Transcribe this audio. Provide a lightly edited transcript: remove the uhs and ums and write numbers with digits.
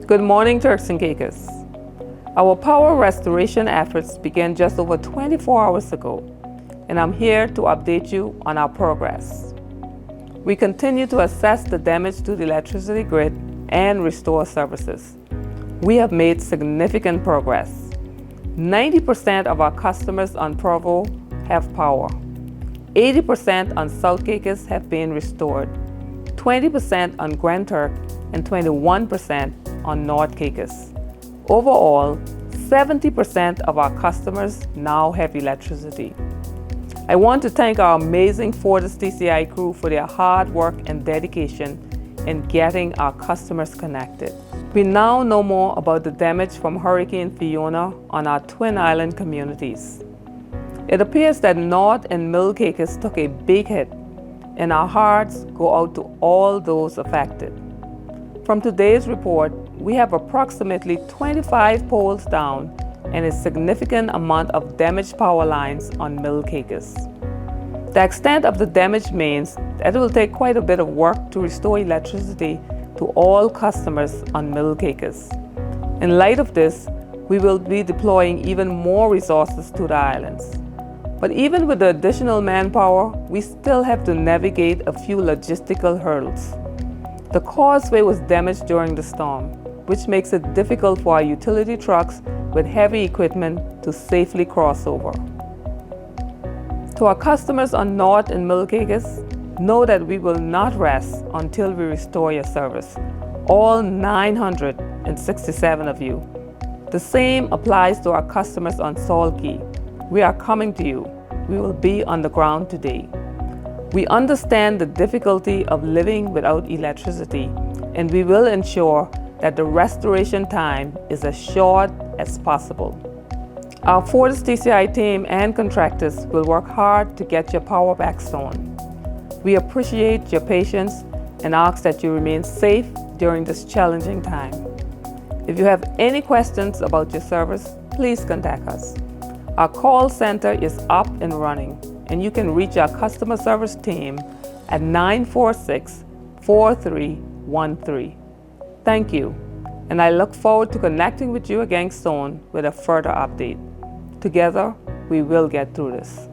Good morning, Turks and Caicos. Our power restoration efforts began just over 24 hours ago, and I'm here to update you on our progress. We continue to assess the damage to the electricity grid and restore services. We have made significant progress. 90% of our customers on Provo have power. 80% on South Caicos have been restored. 20% on Grand Turk and 21% on North Caicos. Overall, 70% of our customers now have electricity. I want to thank our amazing FortisTCI crew for their hard work and dedication in getting our customers connected. We now know more about the damage from Hurricane Fiona on our Twin Island communities. It appears that North and Middle Caicos took a big hit, and our hearts go out to all those affected. From today's report, we have approximately 25 poles down and a significant amount of damaged power lines on Middle Caicos. The extent of the damage means that it will take quite a bit of work to restore electricity to all customers on Middle Caicos. In light of this, we will be deploying even more resources to the islands. But even with the additional manpower, we still have to navigate a few logistical hurdles. The causeway was damaged during the storm, which makes it difficult for our utility trucks with heavy equipment to safely cross over. To our customers on North and Middle Caicos, know that we will not rest until we restore your service, all 967 of you. The same applies to our customers on Salt Key. We are coming to you. We will be on the ground today. We understand the difficulty of living without electricity, and we will ensure that the restoration time is as short as possible. Our FortisTCI team and contractors will work hard to get your power back soon. We appreciate your patience and ask that you remain safe during this challenging time. If you have any questions about your service, please contact us. Our call center is up and running, and you can reach our customer service team at 946-4313. Thank you, and I look forward to connecting with you again soon with a further update. Together, we will get through this.